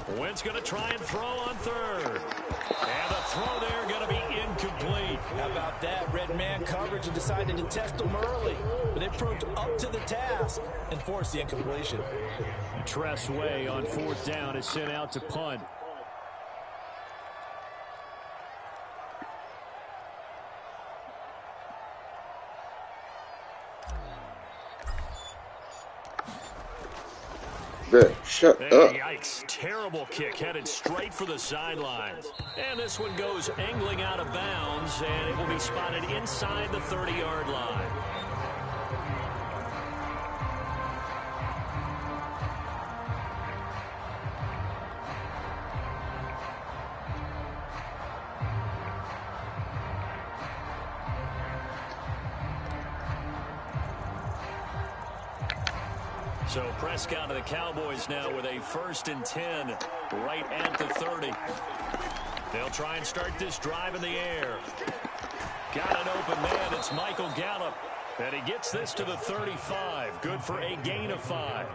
Wynn's going to try and throw on third. And the throw there going to be incomplete. How about that? Red man coverage and decided to test them early. But they proved up to the task and forced the incompletion. Tressway on fourth down is sent out to punt. Shut up. Yikes. Terrible kick headed straight for the sidelines. And this one goes angling out of bounds, and it will be spotted inside the 30-yard line. So Prescott of the Cowboys now with a 1st and 10 right at the 30. They'll try and start this drive in the air. Got an open man. It's Michael Gallup. And he gets this to the 35. Good for a gain of 5.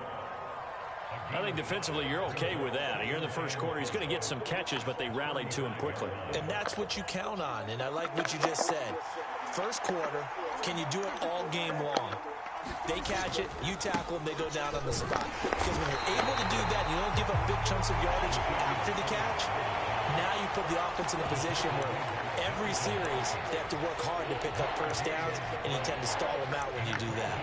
I think defensively you're okay with that. Here in the first quarter, he's going to get some catches, but they rallied to him quickly. And that's what you count on. And I like what you just said. First quarter, can you do it all game long? They catch it, you tackle them, they go down on the spot. Because when you're able to do that, you don't give up big chunks of yardage after the catch. Now you put the offense in a position where every series they have to work hard to pick up first downs, and you tend to stall them out when you do that.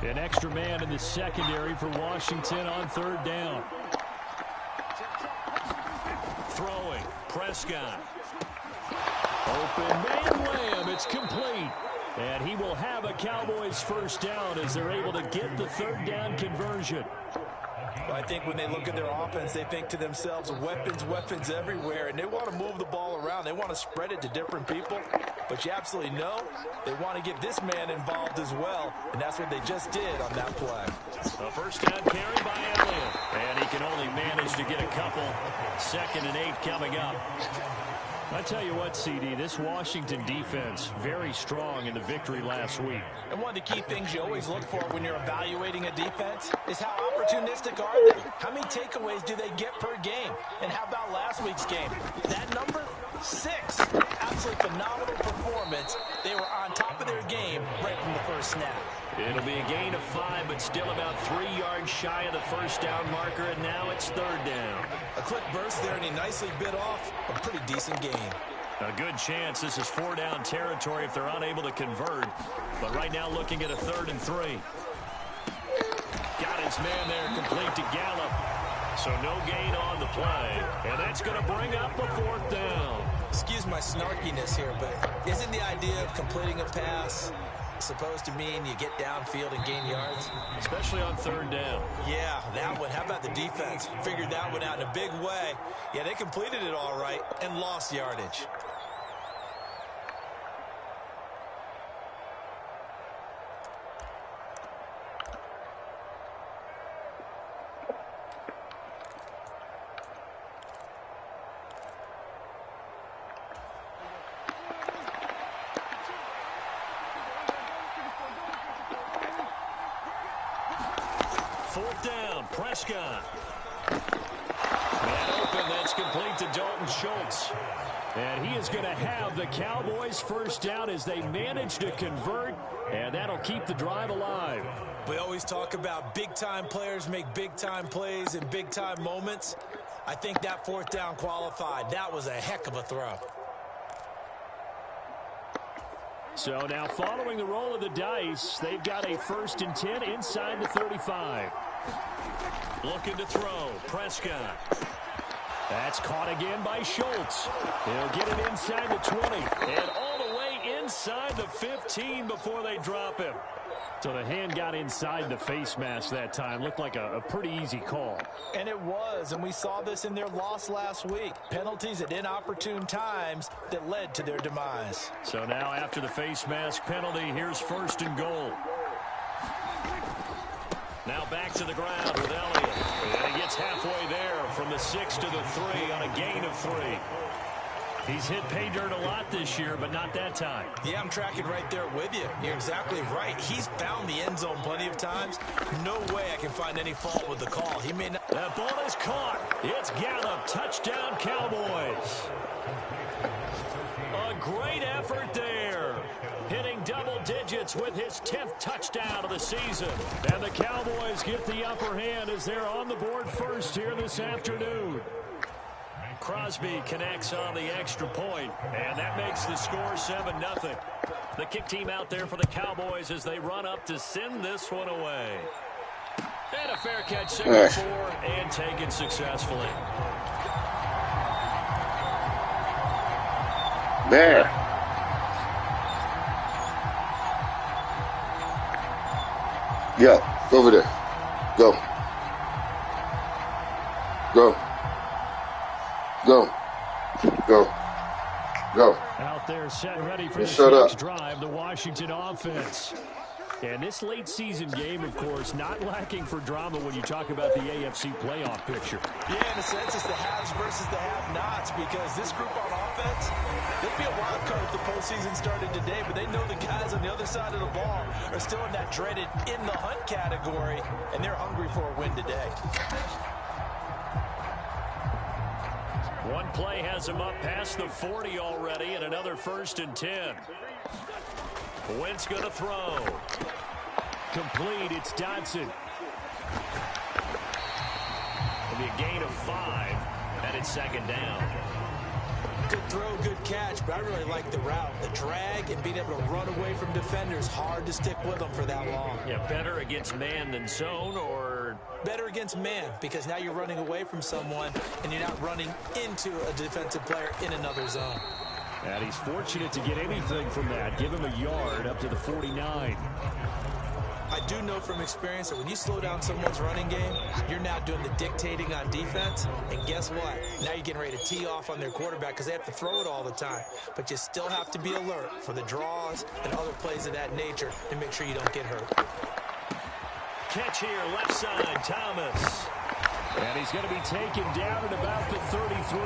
An extra man in the secondary for Washington on 3rd down. Throwing, Prescott. Open man Lamb, it's complete. And he will have a Cowboys first down as they're able to get the 3rd down conversion. Well, I think when they look at their offense, they think to themselves, weapons everywhere, and they want to move the ball around. They want to spread it to different people. But you absolutely know they want to get this man involved as well, and that's what they just did on that play. A first down carry by Elliott, and he can only manage to get a couple. 2nd and 8 coming up. I tell you what, CD, this Washington defense, very strong in the victory last week. And one of the key things you always look for when you're evaluating a defense is how opportunistic are they? How many takeaways do they get per game? And how about last week's game? That number? 6. Absolutely phenomenal performance. They were on top of their game right from the first snap. It'll be a gain of 5, but still about 3 yards shy of the first down marker, and now it's 3rd down. A quick burst there, and he nicely bit off a pretty decent gain. A good chance this is 4 down territory if they're unable to convert. But right now looking at a 3rd and 3. Got his man there complete to Gallup. So no gain on the play. And that's going to bring up a 4th down. Excuse my snarkiness here, but isn't the idea of completing a pass supposed to mean you get downfield and gain yards? Especially on 3rd down. Yeah, that one. How about the defense? Figured that one out in a big way. Yeah, they completed it all right and lost yardage. Prescott. Man open, that's complete to Dalton Schultz. And he is going to have the Cowboys first down as they manage to convert, and that'll keep the drive alive. We always talk about big-time players make big-time plays in big-time moments. I think that 4th down qualified. That was a heck of a throw. So now following the roll of the dice, they've got a 1st and 10 inside the 35. Looking to throw, Prescott. That's caught again by Schultz. He'll get it inside the 20 and all the way inside the 15 before they drop him. So the hand got inside the face mask that time. Looked like a pretty easy call. And it was, and we saw this in their loss last week. Penalties at inopportune times that led to their demise. So now after the face mask penalty, here's 1st and goal. Now back to the ground with Elliott. And he gets halfway there from the 6 to the 3 on a gain of 3. He's hit pay dirt a lot this year, but not that time. Yeah, I'm tracking right there with you. You're exactly right. He's found the end zone plenty of times. No way I can find any fault with the call. He may not. That ball is caught. It's Gallup. Touchdown, Cowboys. A great effort there. Hitting double digits with his 10th touchdown of the season. And the Cowboys get the upper hand as they're on the board first here this afternoon. Crosby connects on the extra point, and that makes the score 7-0. The kick team out there for the Cowboys as they run up to send this one away. And a fair catch, second four, and taken successfully. There. Yeah, over there. Go. Go. Go. Go. Go. Out there set ready for the next drive, the Washington offense. And this late season game, of course, not lacking for drama when you talk about the AFC playoff picture. Yeah, in a sense, it's the haves versus the have-nots, because this group on offense, they'd be a wild card if the postseason started today, but they know the guys on the other side of the ball are still in that dreaded in-the-hunt category, and they're hungry for a win today. One play has him up past the 40 already, and another 1st and 10. Wentz going to throw. Complete. It's Dodson. It'll be a gain of 5, and it's 2nd down. Good throw, good catch, but I really like the route. The drag and being able to run away from defenders, hard to stick with them for that long. Yeah, better against man than zone, or? Better against man, because now you're running away from someone, and you're not running into a defensive player in another zone. And he's fortunate to get anything from that. Give him a yard up to the 49. I do know from experience that when you slow down someone's running game, you're now doing the dictating on defense. And guess what? Now you're getting ready to tee off on their quarterback because they have to throw it all the time. But you still have to be alert for the draws and other plays of that nature to make sure you don't get hurt. Catch here, left side, Thomas. And he's going to be taken down at about the 33.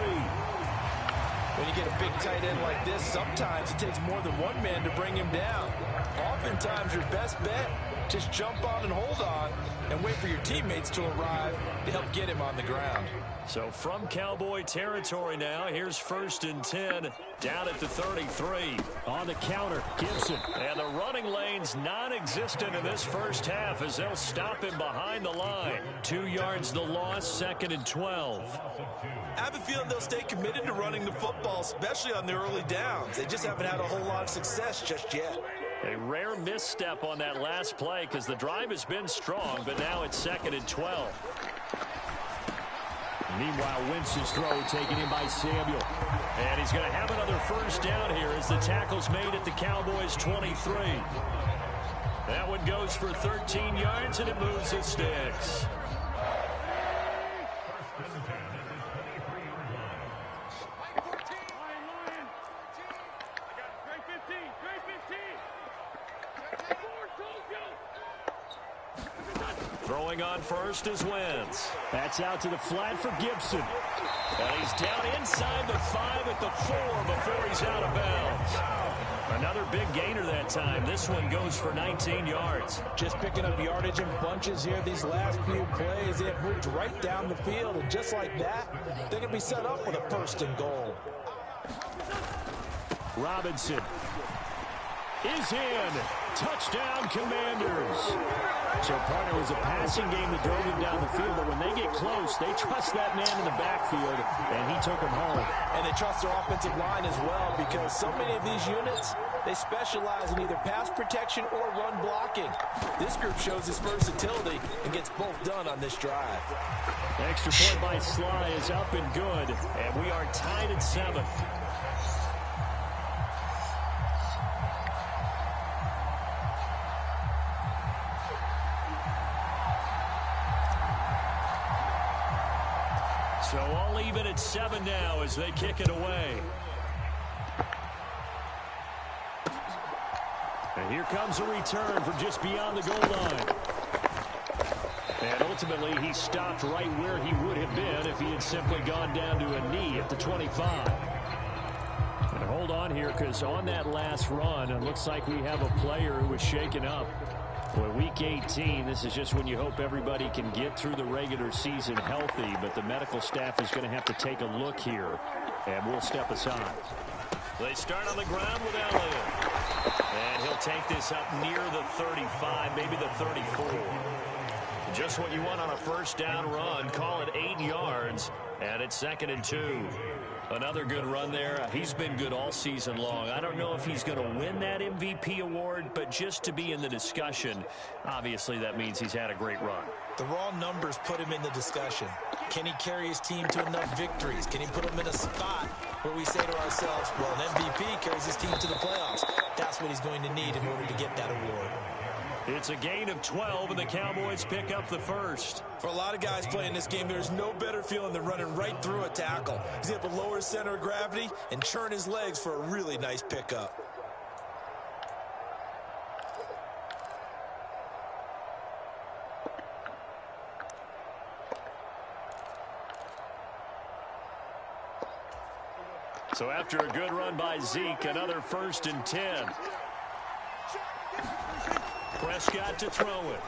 When you get a big tight end like this, sometimes it takes more than one man to bring him down. Oftentimes, your best bet, just jump on and hold on and wait for your teammates to arrive to help get him on the ground. So from Cowboy territory now, here's 1st and 10 down at the 33. On the counter, Gibson. And the running lane's non-existent in this first half as they'll stop him behind the line. 2 yards the loss, 2nd and 12. I have a feeling they'll stay committed to running the football, especially on the early downs. They just haven't had a whole lot of success just yet. A rare misstep on that last play because the drive has been strong, but now it's 2nd and 12. Meanwhile, Wentz's throw taken in by Samuel. And he's going to have another 1st down here as the tackle's made at the Cowboys' 23. That one goes for 13 yards, and it moves the sticks. Throwing on first is Wentz. That's out to the flat for Gibson. And he's down inside the 5 at the 4 before he's out of bounds. Another big gainer that time. This one goes for 19 yards. Just picking up yardage in bunches here. These last few plays, they have moved right down the field. And just like that, they're going to be set up with a 1st and goal. Robinson is in. Touchdown, Commanders. So, partner, it was a passing game that drove him down the field, but when they get close, they trust that man in the backfield, and he took him home. And they trust their offensive line as well, because so many of these units, they specialize in either pass protection or run blocking. This group shows its versatility and gets both done on this drive. The extra point by Sly is up and good, and we are tied at 7. So all even at 7 now as they kick it away. And here comes a return from just beyond the goal line. And ultimately, he stopped right where he would have been if he had simply gone down to a knee at the 25. hold on here, because on that last run, it looks like we have a player who was shaken up. Well, week 18, this is just when you hope everybody can get through the regular season healthy, but the medical staff is going to have to take a look here, and we'll step aside. They start on the ground with Elliott. And he'll take this up near the 35, maybe the 34. Just what you want on a first down run. Call it 8 yards, and it's 2nd and 2. Another good run there. He's been good all season long. I don't know if he's going to win that MVP award, but just to be in the discussion, obviously that means he's had a great run. The raw numbers put him in the discussion. Can he carry his team to enough victories? Can he put them in a spot where we say to ourselves, well, an MVP carries his team to the playoffs. That's what he's going to need in order to get that award. It's a gain of 12, and the Cowboys pick up the first. For a lot of guys playing this game, there's no better feeling than running right through a tackle. He's able to lower his center of gravity and churn his legs for a really nice pickup. So after a good run by Zeke, another 1st and 10. Prescott to throw it.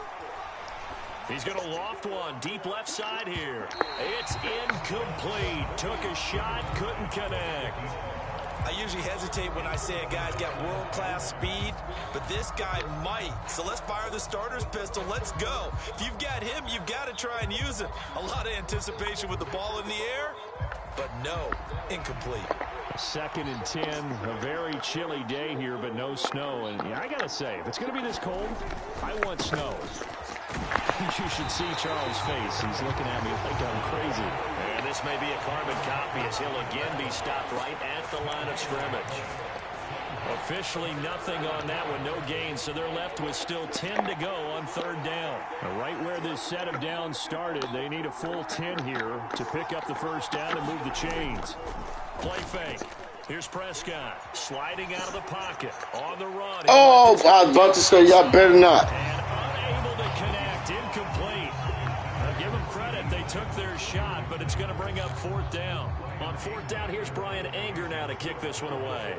He's going to loft one deep left side here. It's incomplete. Took a shot, couldn't connect. I usually hesitate when I say a guy's got world-class speed, but this guy might. So let's fire the starter's pistol. Let's go. If you've got him, you've got to try and use him. A lot of anticipation with the ball in the air, but no, incomplete. 2nd and 10, a very chilly day here, but no snow. And yeah, I got to say, if it's going to be this cold, I want snow. You should see Charles' face. He's looking at me like I'm crazy. And this may be a carbon copy as he'll again be stopped right at the line of scrimmage. Officially nothing on that one, no gain, so they're left with still 10 to go on 3rd down. Right where this set of downs started, they need a full 10 here to pick up the first down and move the chains. Play fake. Here's Prescott sliding out of the pocket on the run. Oh, I was about to say, y'all better not. And unable to connect, incomplete. Now give them credit, they took their shot, but it's going to bring up 4th down. On 4th down, here's Brian Anger now to kick this one away.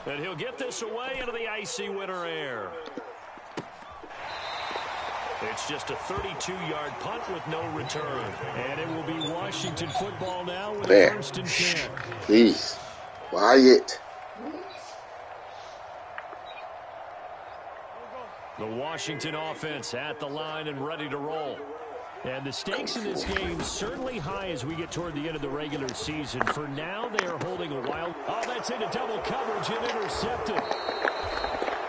And he'll get this away into the icy winter air. It's just a 32-yard punt with no return. And it will be Washington football now with There. 1st and 10. Please. Quiet. The Washington offense at the line and ready to roll. And the stakes in this game certainly high as we get toward the end of the regular season. For now, they are holding a wild. Oh, that's into double coverage and intercepted.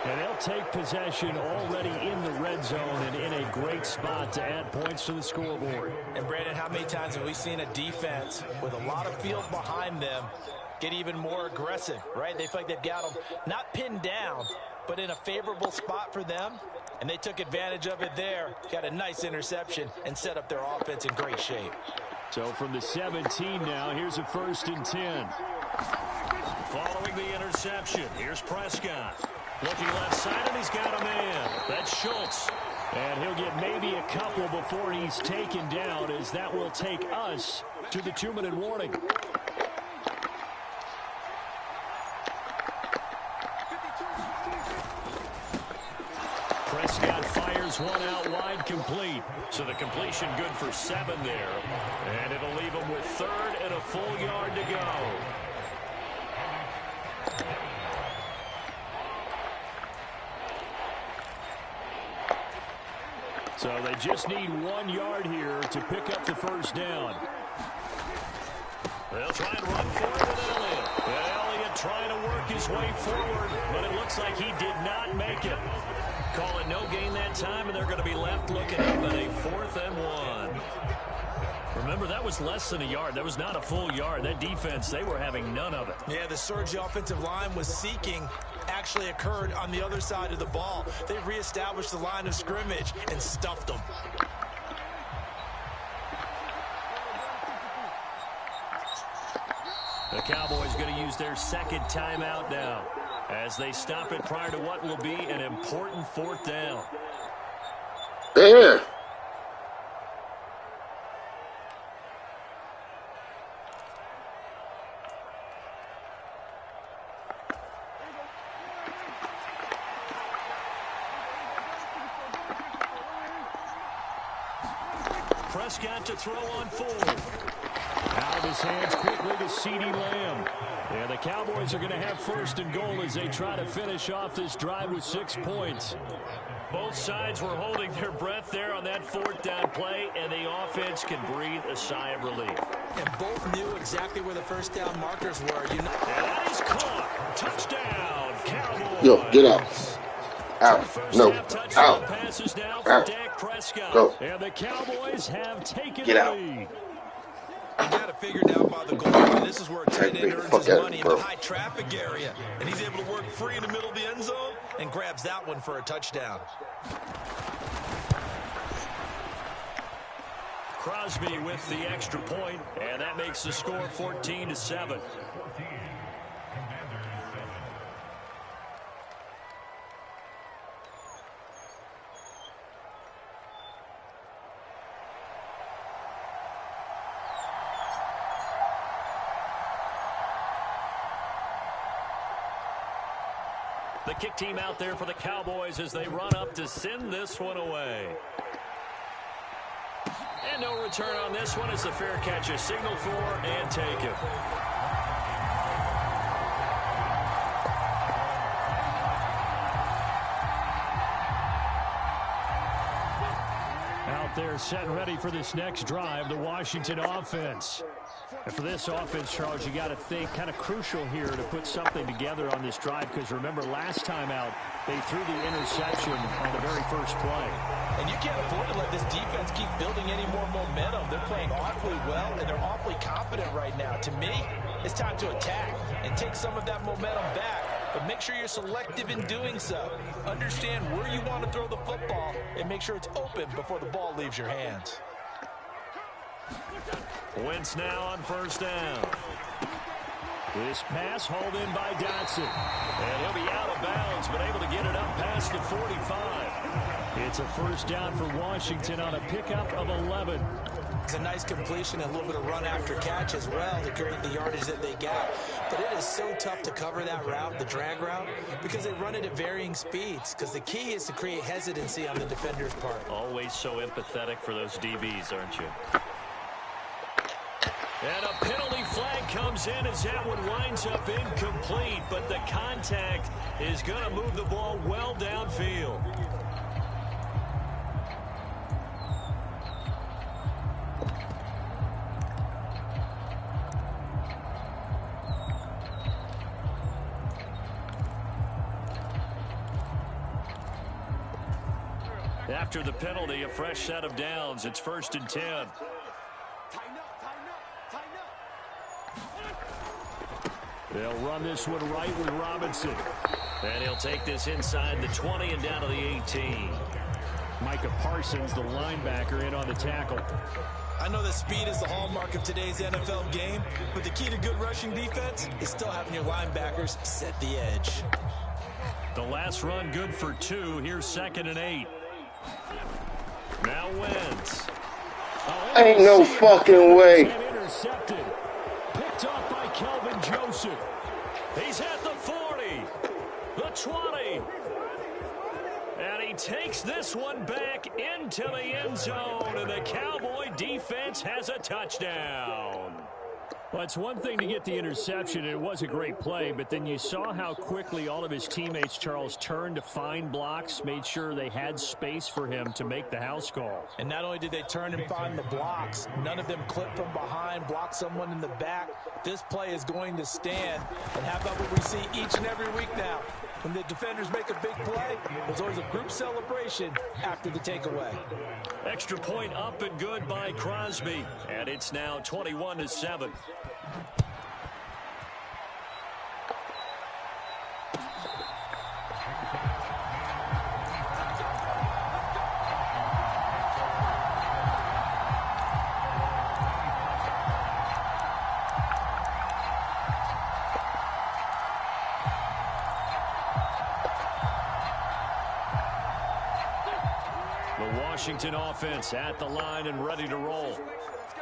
And they'll take possession already in the red zone and in a great spot to add points to the scoreboard. And, Brandon, how many times have we seen a defense with a lot of field behind them get even more aggressive, right? They feel like they've got them not pinned down, but in a favorable spot for them, and they took advantage of it there, got a nice interception, and set up their offense in great shape. So from the 17 now, here's a 1st and 10. Following the interception, here's Prescott. Looking left side, and he's got a man. That's Schultz. And he'll get maybe a couple before he's taken down, as that will take us to the 2-minute warning. Prescott fires one out wide, complete. So the completion good for 7 there. And it'll leave him with 3rd and a full yard to go. So they just need 1 yard here to pick up the first down. They'll try and run for it with Elliott. Elliott trying to work his way forward, but it looks like he did not make it. Call it no gain that time, and they're going to be left looking up at a 4th and 1. Remember, that was less than a yard. That was not a full yard. That defense, they were having none of it. Yeah, the surge the offensive line was seeking actually occurred on the other side of the ball. They reestablished the line of scrimmage and stuffed them. The Cowboys going to use their 2nd timeout now as they stop it prior to what will be an important 4th down. There. Prescott to throw on 4. Out of his hands quickly to CeeDee Lamb. And the Cowboys are going to have first and goal as they try to finish off this drive with 6 points. Both sides were holding their breath there on that 4th down play, and the offense can breathe a sigh of relief. And both knew exactly where the first down markers were. And that is caught. Touchdown, Cowboys. Yo, get out. Out. No. Out. Passes now for Dak Prescott. Go. And the Cowboys have taken Get the out. lead. You got to figure it out by the goal line. This is where a tight end earns his money in the high traffic area. And he's able to work free in the middle of the end zone and grabs that one for a touchdown. Crosby with the extra point, and that makes the score 14-7. The kick team out there for the Cowboys as they run up to send this one away. And no return on this one as the fair catch is signaled for and taken. Out there set and ready for this next drive, the Washington offense. And for this offense, Charles, you got to think kind of crucial here to put something together on this drive, because remember last time out they threw the interception on the very first play. And you can't afford to let this defense keep building any more momentum. They're playing awfully well, and they're awfully confident right now. To me, it's time to attack and take some of that momentum back. But make sure you're selective in doing so. Understand where you want to throw the football and make sure it's open before the ball leaves your hands. Wentz now on first down. This pass hauled in by Dotson. And he'll be out of bounds, but able to get it up past the 45. It's a first down for Washington on a pickup of 11. It's a nice completion and a little bit of run after catch as well to create the yardage that they got. But it is so tough to cover that route, the drag route, because they run it at varying speeds. Because the key is to create hesitancy on the defender's part. Always so empathetic for those DBs, aren't you? And a penalty flag comes in as that one winds up incomplete, but the contact is going to move the ball well downfield. After the penalty, a fresh set of downs. It's 1st and 10. They'll run this one right with Robinson. And he'll take this inside the 20 and down to the 18. Micah Parsons, the linebacker, in on the tackle. I know that speed is the hallmark of today's NFL game, but the key to good rushing defense is still having your linebackers set the edge. The last run good for 2. Here's 2nd and 8. Now Wentz. Ain't no fucking way. Intercepted. Picked off by Kelvin Joseph. He's at the 40. The 20. And he takes this one back into the end zone. And the Cowboy defense has a touchdown. Well, it's one thing to get the interception, and it was a great play, but then you saw how quickly all of his teammates, Charles, turned to find blocks, made sure they had space for him to make the house call. And not only did they turn and find the blocks, none of them clipped from behind, blocked someone in the back. This play is going to stand. And how about what we see each and every week now? When the defenders make a big play, there's always a group celebration after the takeaway. Extra point up and good by Crosby. And it's now 21-7. Washington offense at the line and ready to roll.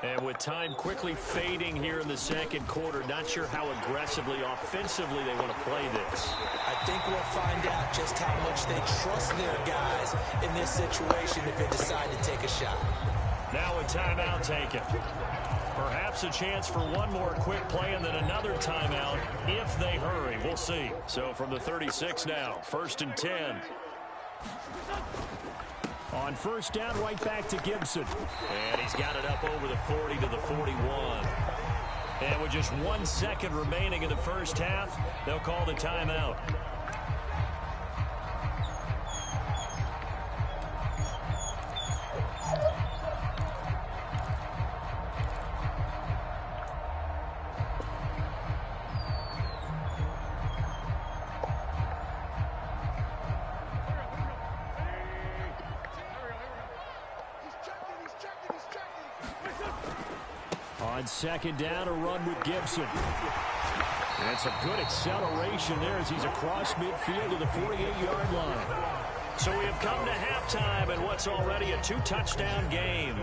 And with time quickly fading here in the second quarter, not sure how aggressively, offensively they want to play this. I think we'll find out just how much they trust their guys in this situation if they decide to take a shot. Now a timeout taken. Perhaps a chance for one more quick play and then another timeout if they hurry. We'll see. So from the 36 now, 1st and 10. On first down, right back to Gibson. And he's got it up over the 40 to the 41. And with just 1 second remaining in the first half, they'll call the timeout. On second down, a run with Gibson. And it's a good acceleration there as he's across midfield to the 48-yard line. So we have come to halftime in what's already a 2-touchdown game.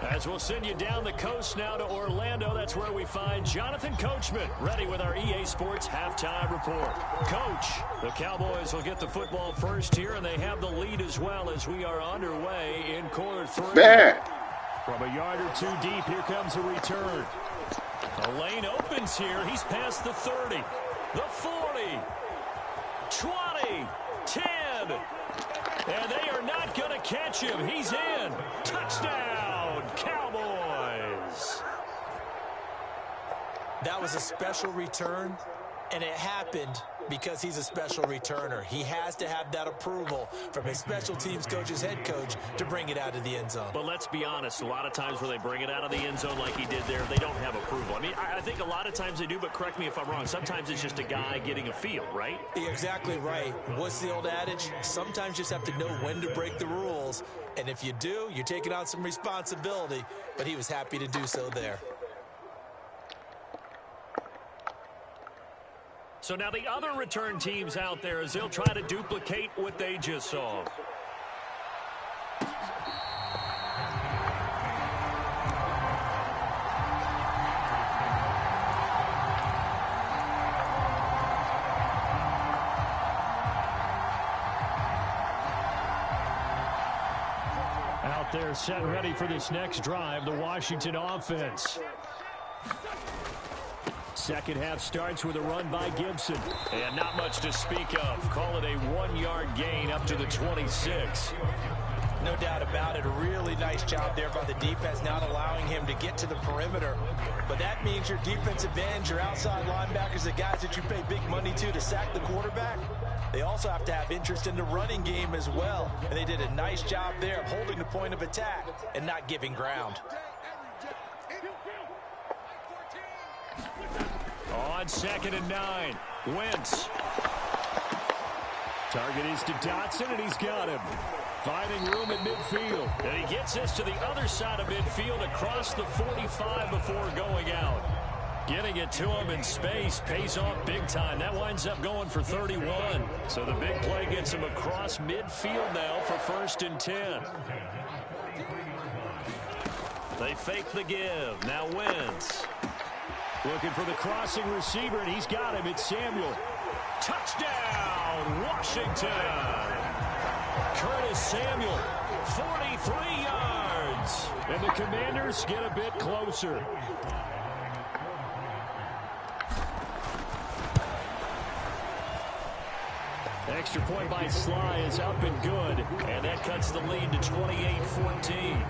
As we'll send you down the coast now to Orlando, that's where we find Jonathan Coachman ready with our EA Sports halftime report. Coach, the Cowboys will get the football first here, and they have the lead as well as we are underway in quarter 3. Bad. From a yard or 2 deep, here comes a return. The lane opens here. He's past the 30, the 40, 20, 10. And they are not going to catch him. He's in. Touchdown, Cowboys. That was a special return, and it happened because he's a special returner. He has to have that approval from his special teams coach's head coach to bring it out of the end zone. But let's be honest, a lot of times when they bring it out of the end zone like he did there, they don't have approval. I mean, I think a lot of times they do, but correct me if I'm wrong. Sometimes it's just a guy getting a feel, right? You're exactly right. What's the old adage? Sometimes you just have to know when to break the rules. And if you do, you're taking on some responsibility. But he was happy to do so there. So now the other return teams out there as they'll try to duplicate what they just saw. Out there set ready for this next drive, the Washington offense. Second half starts with a run by Gibson. And not much to speak of. Call it a 1-yard gain up to the 26. No doubt about it. A really nice job there by the defense, not allowing him to get to the perimeter. But that means your defensive ends, your outside linebackers, the guys that you pay big money to sack the quarterback, they also have to have interest in the running game as well. And they did a nice job there of holding the point of attack and not giving ground. On 2nd and 9, Wentz. Target is to Dotson, and he's got him. Finding room at midfield. And he gets this to the other side of midfield across the 45 before going out. Getting it to him in space pays off big time. That winds up going for 31. So the big play gets him across midfield now for 1st and 10. They fake the give. Now Wentz. Looking for the crossing receiver, and he's got him. It's Samuel. Touchdown, Washington. Curtis Samuel, 43 yards. And the Commanders get a bit closer. Extra point by Sly is up and good. And that cuts the lead to 28-14.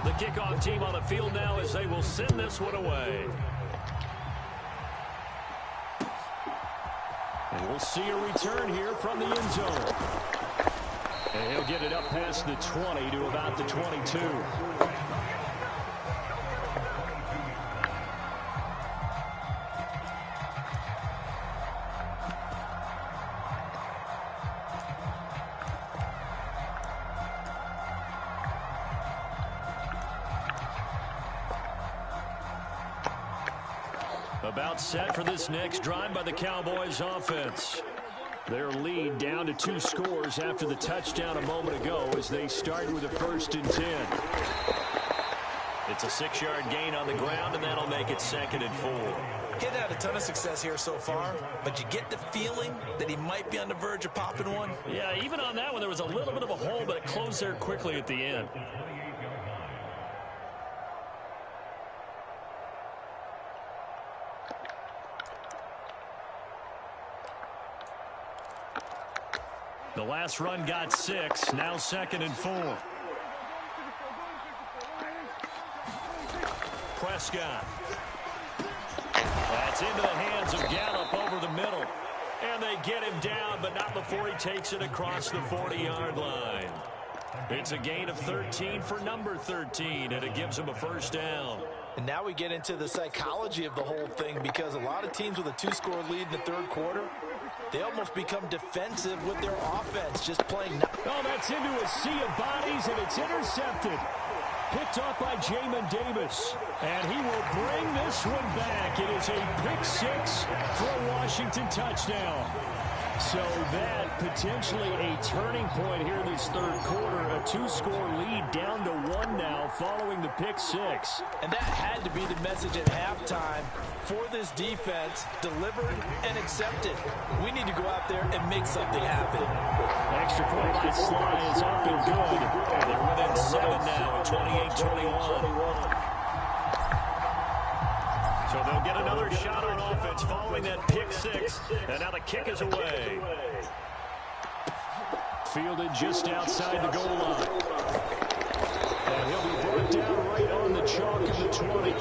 The kickoff team on the field now as they will send this one away. And we'll see a return here from the end zone. And he'll get it up past the 20 to about the 22. About set for this next drive by the Cowboys offense. Their lead down to 2 scores after the touchdown a moment ago as they start with a 1st and 10. It's a 6-yard gain on the ground, and that'll make it 2nd and 4. He hasn't had a ton of success here so far, but you get the feeling that he might be on the verge of popping one. Yeah, even on that one, there was a little bit of a hole, but it closed there quickly at the end. The last run got 6, now 2nd and 4. Prescott. That's into the hands of Gallup over the middle. And they get him down, but not before he takes it across the 40-yard line. It's a gain of 13 for number 13, and it gives him a first down. And now we get into the psychology of the whole thing, because a lot of teams with a 2-score lead in the third quarter, they almost become defensive with their offense, just playing. Oh, that's into a sea of bodies, and it's intercepted. Picked off by Jamin Davis. And he will bring this one back. It is a pick 6 for a Washington touchdown. So that potentially a turning point here in this third quarter. A 2-score lead down to 1 now following the pick 6. And that had to be the message at halftime for this defense. Delivered and accepted. We need to go out there and make something happen. Extra point by Sly is up and good. And they're within 7 now at 28-21. So they'll get another shot on offense following that pick 6. And now the kick is away. Fielded just outside the goal line. And he'll be brought down right on the chalk of the 20.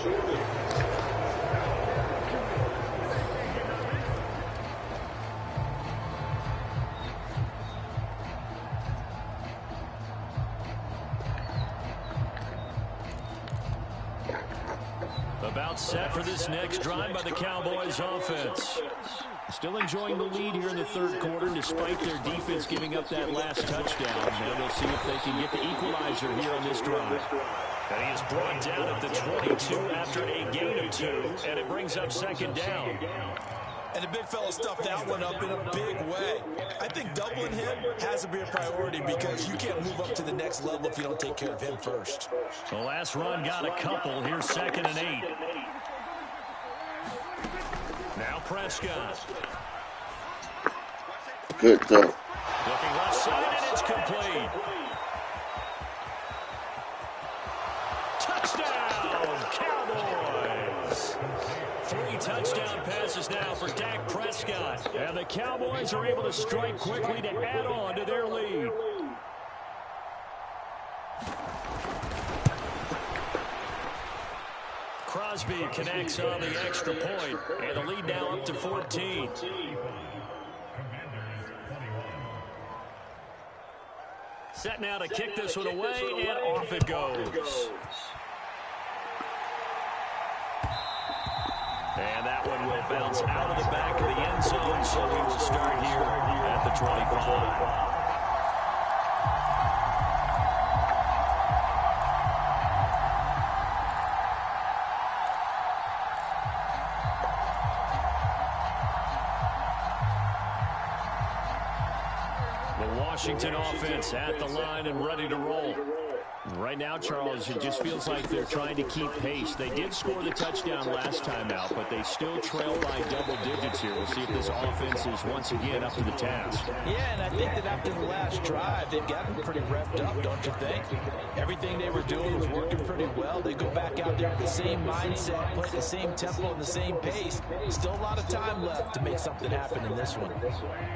About set for this next drive by the Cowboys offense. Still enjoying the lead here in the third quarter despite their defense giving up that last touchdown. Now they'll see if they can get the equalizer here on this drive. And he is brought down at the 22 after a gain of 2, and it brings up 2nd down. And the big fella stuffed that one up in a big way. I think doubling him has to be a priority, because you can't move up to the next level if you don't take care of him first. The last run got a couple. Here's 2nd and 8. Now Prescott. Good throw. Looking left side, and it's complete. Touchdown, Cowboys! 3 touchdown passes now for Dak Prescott. And the Cowboys are able to strike quickly to add on to their lead. Crosby connects on the extra point, and the lead now up to 14. Set now to kick this one away, and off it goes. And that one will bounce out of the back of the end zone, so we will start here at the 25. Washington offense at the line and ready to roll. Right now, Charles, it just feels like they're trying to keep pace. They did score the touchdown last time out, but they still trail by double digits here. We'll see if this offense is once again up to the task. Yeah, and I think that after the last drive, they've gotten pretty revved up, don't you think? Everything they were doing was working pretty well. They go back out there with the same mindset, play the same tempo and the same pace. Still a lot of time left to make something happen in this one.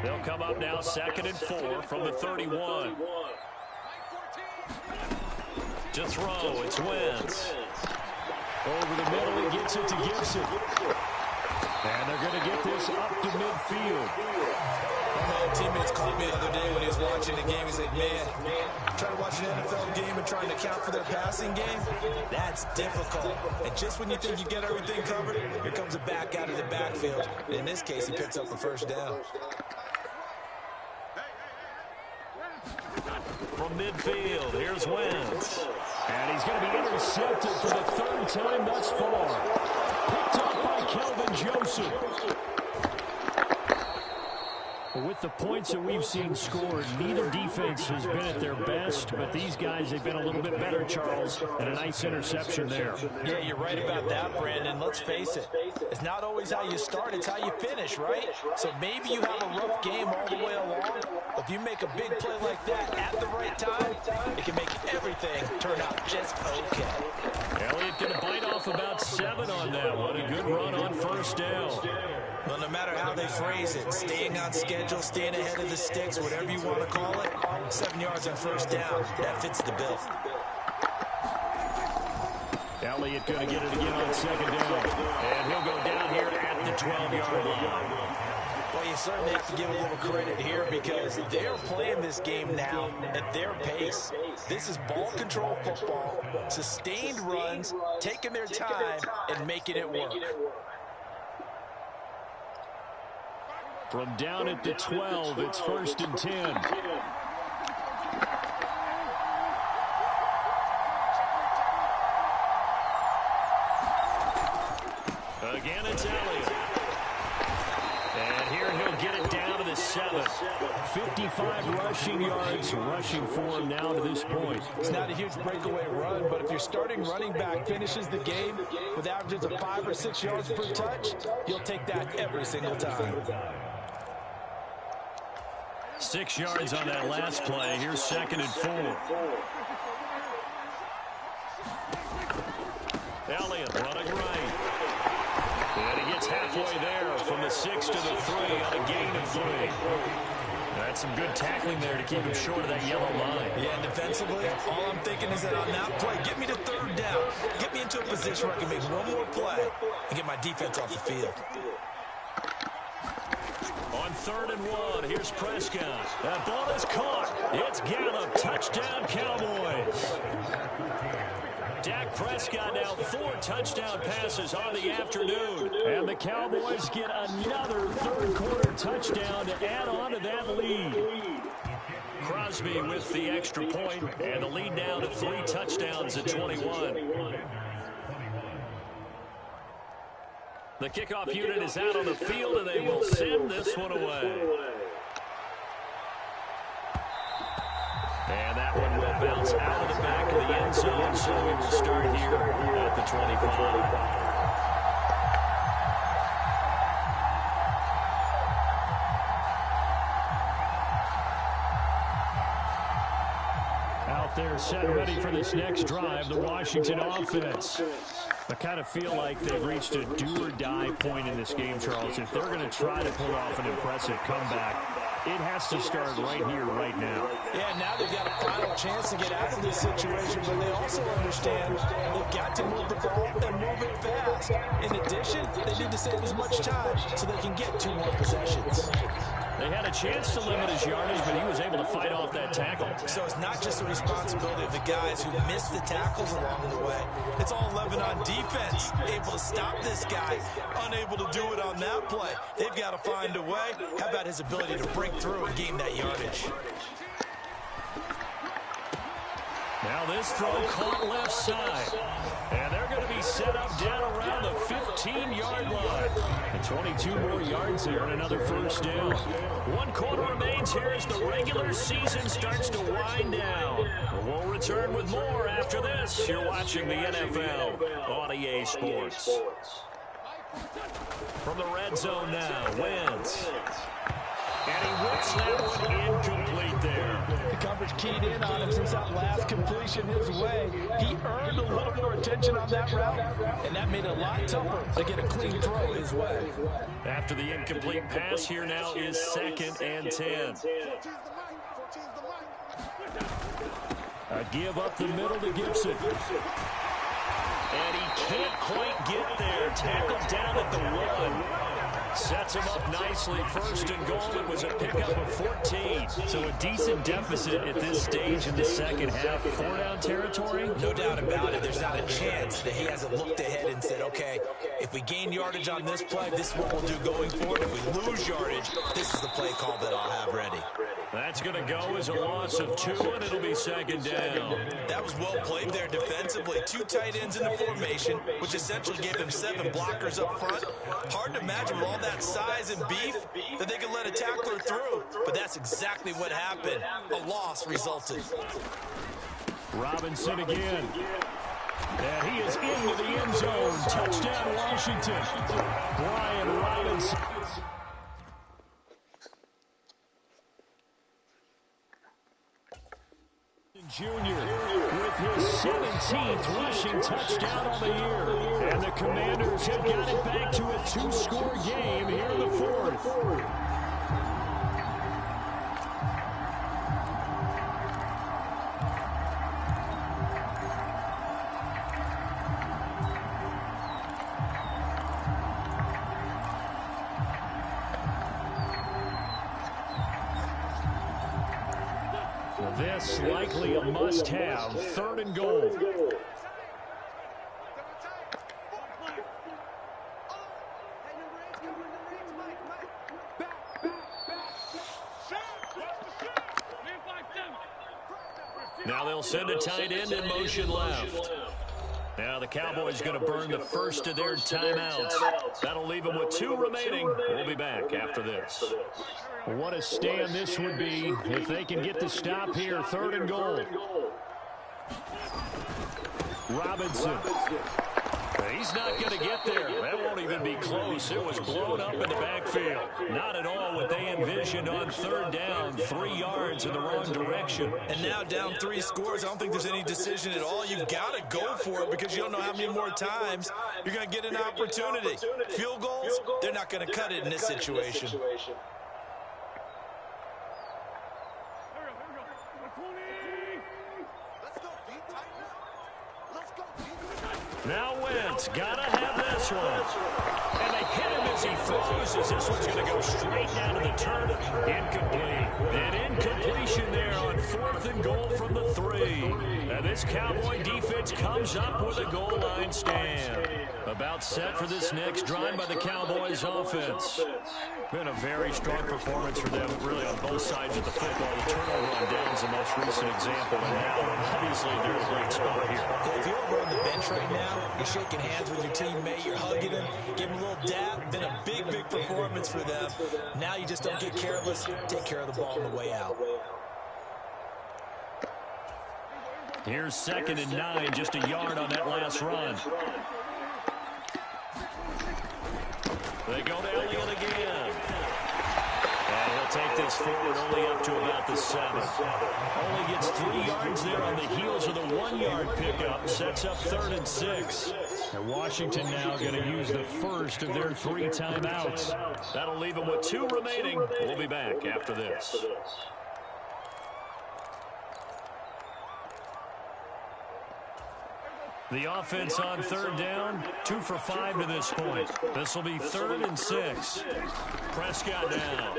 They'll come up now 2nd and 4 from the 31. To throw, it's Wentz. Over the middle, he gets it to Gibson. And they're going to get this up to midfield. One of my old teammates called me the other day when he was watching the game. He said, man, trying to watch an NFL game and trying to account for their passing game, that's difficult. And just when you think you get everything covered, here comes a back out of the backfield. In this case, he picks up a first down. From midfield, here's Wentz. And he's going to be intercepted for the 3rd time thus far. Picked up by Kelvin Joseph. With the points that we've seen scored, neither defense has been at their best, but these guys have been a little bit better, Charles, and a nice interception there. Yeah, you're right about that, Brandon. Let's face it. It's not always how you start, it's how you finish, right? So maybe you have a rough game all the way along. If you make a big play like that at the right time, it can make everything turn out just okay. Elliott going to bite off about 7 on that one. A good run on first down. Well, no matter how they phrase it, staying on schedule, staying ahead of the sticks, whatever you want to call it, 7 yards on first down, that fits the bill. Elliott going to get it again on second down. And he'll go down here at the 12-yard line. Well, you certainly have to give a little credit here because they're playing this game now at their pace. This is ball control football, sustained runs, taking their time, and making it work. From down at the 12, it's 1st and 10. Again, it's Elliott. And here he'll get it down to the 7. 55 rushing yards, rushing for him now to this point. It's not a huge breakaway run, but if your starting running back finishes the game with averages of 5 or 6 yards per touch, you'll take that every single time. 6 yards on that last play. Here's 2nd and 4. Elliott running right. And he gets halfway there from the 6 to the 3 on a gain of 3. That's some good tackling there to keep him short of that yellow line. Yeah, and defensively, all I'm thinking is that on that play, get me to 3rd down. Get me into a position where I can make one more play and get my defense off the field. On 3rd and 1, here's Prescott. That ball is caught. It's Gallup. Touchdown, Cowboys. Dak Prescott now 4 touchdown passes on the afternoon. And the Cowboys get another third-quarter touchdown to add on to that lead. Crosby with the extra point, and the lead now to 3 touchdowns at 21. The kickoff unit is out on the field, and they will send this one away. And that one will bounce out of the back of the end zone, so we will start here at the 25. Out there set ready for this next drive, the Washington offense. I kind of feel like they've reached a do-or-die point in this game, Charles. If they're going to try to pull off an impressive comeback, it has to start right here, right now. Yeah, now they've got a final chance to get out of this situation, but they also understand they've got to move the ball and move it fast. In addition, they need to save as much time so they can get 2 more possessions. They had a chance to limit his yardage, but he was able to fight off that tackle. So it's not just the responsibility of the guys who missed the tackles along the way. It's all 11 on defense, able to stop this guy, unable to do it on that play. They've got to find a way. How about his ability to break through and gain that yardage? Now this throw caught left side. And they're going to be set up down around the 15-yard line. And 22 more yards there and another first down. 1 quarter remains here as the regular season starts to wind down. We'll return with more after this. You're watching the NFL on EA Sports. From the red zone now, Wentz. And he whips that one incomplete there. The coverage keyed in on him since that last completion his way. He earned a little more attention on that route, and that made it a lot tougher to get a clean throw his way. After the incomplete pass, here now is 2nd and 10. A give up the middle to Gibson. And he can't quite get there. Tackled down at the 1. Sets him up nicely. 1st and goal. It was a pickup of 14. So a decent deficit at this stage in the second half. 4-down territory? No doubt about it. There's not a chance that he hasn't looked ahead and said, okay, If we gain yardage on this play, this is what we'll do going forward. If we lose yardage, this is the play call that I'll have ready. That's going to go as a loss of 2, and it'll be second down. That was well played there defensively. 2 tight ends in the formation, which essentially gave them 7 blockers up front. Hard to imagine with all that size and beef that they could let a tackler through. But that's exactly what happened. A loss resulted. Robinson again. And he is into the end zone. Touchdown, Washington. Brian Robinson. Junior with his 17th rushing touchdown on the year. And the Commanders have got it back to a 2-score game here in the 4th. This likely a must-have, 3rd and goal. Now they'll send a tight end in motion left. Now the Cowboys going to burn the first of their timeouts. That'll leave them with 2 remaining. We'll be back after this. What a stand this would be if they can get the stop here. 3rd and goal. Robinson. He's not going to get there. That won't even be close. It was blown up in the backfield. Not at all what they envisioned on 3rd down. 3 yards in the wrong direction. And now down 3 scores. I don't think there's any decision at all. You've got to go for it because you don't know how many more times you're going to get an opportunity. Field goals, they're not going to cut it in this situation. Now Wentz, gotta have this one. And they hit him as he throws, as this one's going to go straight down to the turf. Incomplete. An incompletion there on 4th and goal from the 3. And this Cowboy defense comes up with a goal line stand. About set for this next drive by the Cowboys offense. Been a very strong performance for them, really, on both sides of the football. The turnover on down is the most recent example. And now, obviously, they're in a great spot here. If you're over on the bench right now, you're shaking hands with your teammate, you're hugging him, give him a little dab. Been a big, big performance for them. Now you just don't get careless. Take care of the ball on the way out. Here's 2nd and 9, just a yard on that last run. They go to Elliott again. And he'll take this forward only up to about the 7. Only gets 3 yards there on the heels of the 1-yard pickup. Sets up 3rd and 6. And Washington now going to use the first of their 3 timeouts. That'll leave them with 2 remaining. We'll be back after this. The offense on 3rd down, 2 for 5 to this point. This will be 3rd and 6. Prescott down.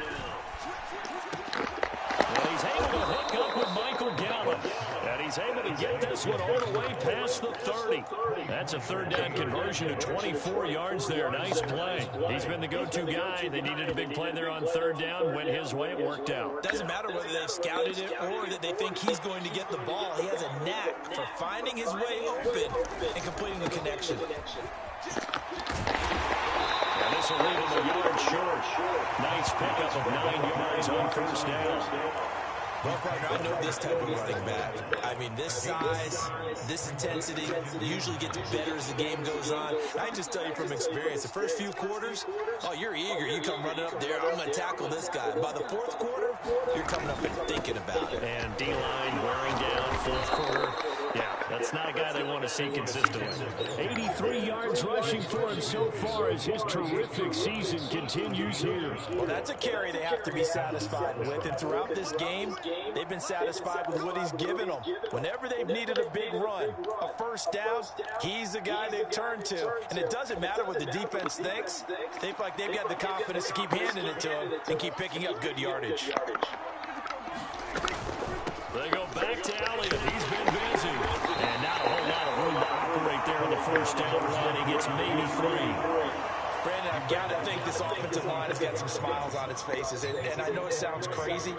Well, he's able to hook up with Michael Gallup. And he's able to get this one all the way past the 30. That's a 3rd down conversion of 24 yards there. Nice play. He's been the go-to guy. They needed a big play there on 3rd down. Went his way. It worked out. Doesn't matter whether they've scouted it or that they think he's going to get the ball. He has a knack for finding his way open and completing the connection. And this will leave him a yard short. Nice pickup of 9 yards on 1st down. Well, partner, I know this type of running back. I mean, this size, this intensity usually gets better as the game goes on. I can just tell you from experience, the first few quarters, oh, you're eager. You come running up there, I'm going to tackle this guy. By the 4th quarter, you're coming up and thinking about it. And D-line wearing down 4th quarter. Yeah, that's not a guy they want to see consistently. 83 yards rushing for him so far as his terrific season continues here. Well, that's a carry they have to be satisfied with. And throughout this game, they've been satisfied with what he's given them. Whenever they've needed a big run, a 1st down, he's the guy they've turned to. And it doesn't matter what the defense thinks. They feel like they've got the confidence to keep handing it to him and keep picking up good yardage. They go back to Elliott. He's been busy. And not a whole lot of room to operate there on the first down run. He gets maybe 3. Brandon, I've got to think this offensive line has got some smiles on its faces. And I know it sounds crazy,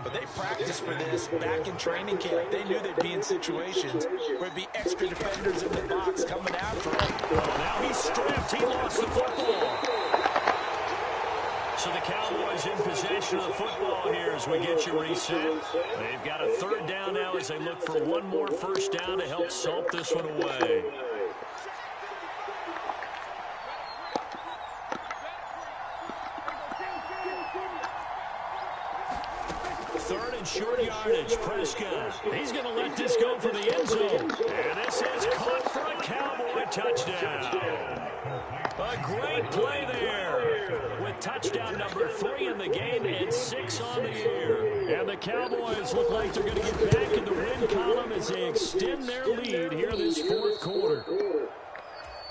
but they practiced for this back in training camp. They knew they'd be in situations where it'd be extra defenders in the box coming after him. Oh, now he's stripped. He lost the football. So the Cowboys in possession of the football here as we get you reset. They've got a third down now as they look for one more first down to help salt this one away. Third and short yardage. Prescott. He's going to let this go for the end zone. And this is caught for a Cowboy touchdown. A great play there with touchdown number 3 in the game and 6 on the year. And the Cowboys look like they're going to get back in the win column as they extend their lead here this fourth quarter.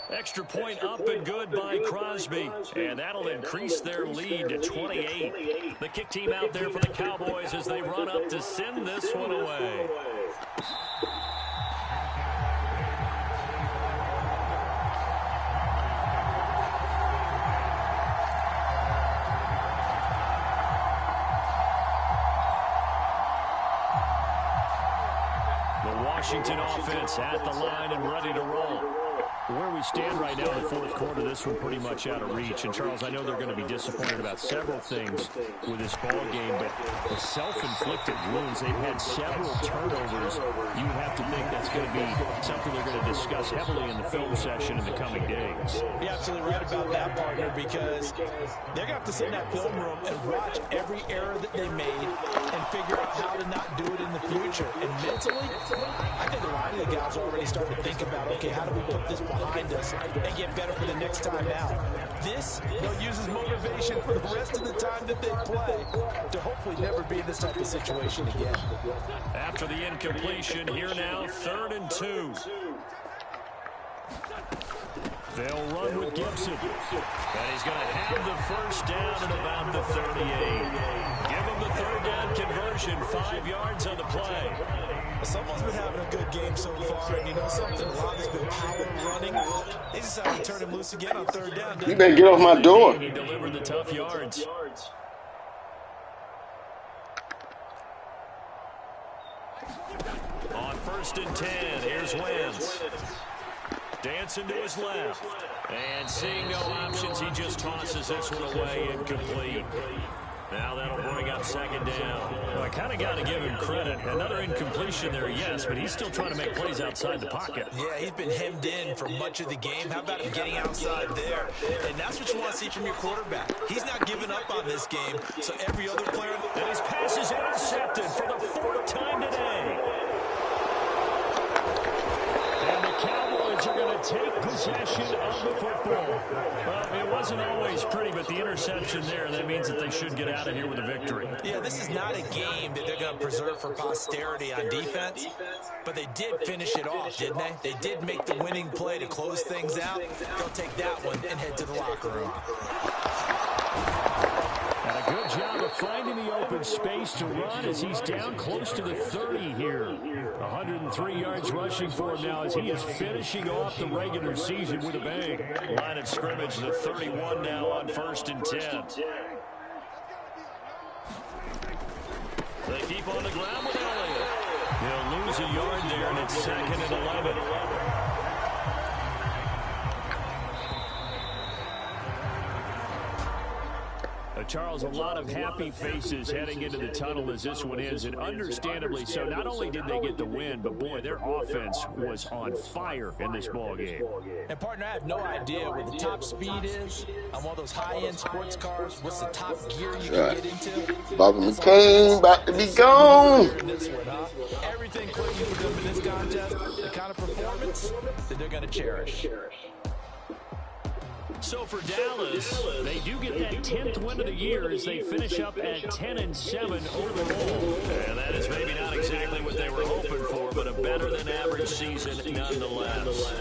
Extra point up and good by Crosby, and that'll increase their lead to 28. The kick team out there for the Cowboys as they run up to send this one away. The Washington offense at the line and ready to roll. Where we stand right now in the fourth quarter, this one pretty much out of reach. And, Charles, I know they're going to be disappointed about several things with this ball game, but the self-inflicted wounds, they've had several turnovers. You would have to think that's going to be something they're going to discuss heavily in the film session in the coming days. You're absolutely right about that, partner, because they're going to have to sit in that film room and watch every error that they made and figure out how to not do it in the future. And mentally, I think a lot of the guys are already starting to think about, okay, how do we put this behind us and get better for the next time out? This, they'll use as motivation for the rest of the time that they play to hopefully never be in this type of situation again. After the incompletion, here now, 3rd and 2. They'll run with Gibson. And he's going to have the first down at about the 38. Give him the third down conversion, 5 yards on the play. Someone's been having a good game so far, and you know something? A lot has been power running. They decided to turn him loose again on 3rd down. You better get off my door. He delivered the tough yards. On 1st and 10, here's Wentz. Dancing to his left. And seeing no options, he just tosses this one away, incomplete. Now that'll bring up 2nd down. Well, I kind of got to give him credit. Another incompletion there, yes, but he's still trying to make plays outside the pocket. Yeah, he's been hemmed in for much of the game. How about him getting outside there? And that's what you want to see from your quarterback. He's not giving up on this game, so every other player... And his pass is intercepted for the 4th time today. And the Cowboys are going to take possession of the football. Well, it wasn't always pretty, but the interception there, that means that they should get out of here with a victory. Yeah, this is not a game that they're going to preserve for posterity on defense, but they did finish it off, didn't they? They did make the winning play to close things out. They'll take that one and head to the locker room. And a good job of finding the open space to run as he's down close to the 30 here. 103 yards rushing for him now as he is finishing off the regular season with a bang. Line of scrimmage, the 31 now on 1st and 10. They keep on the ground with Elliott. He'll lose a yard there, and it's 2nd and 11. Charles, a lot of happy faces heading into the tunnel as this one is, and understandably so. Not only did they get the win, but boy, their offense was on fire in this ball game. And partner, I have no idea what the top speed is on one of those high-end sports cars. What's the top gear you can get into? Bobby McCain about to be gone. Everything clicking for them in this contest, the kind of performance that they're going to cherish. So for Dallas, they do get that 10th win of the year as they finish up at 10-7 overall. And that is maybe not exactly what they were hoping for, but a better-than-average season nonetheless.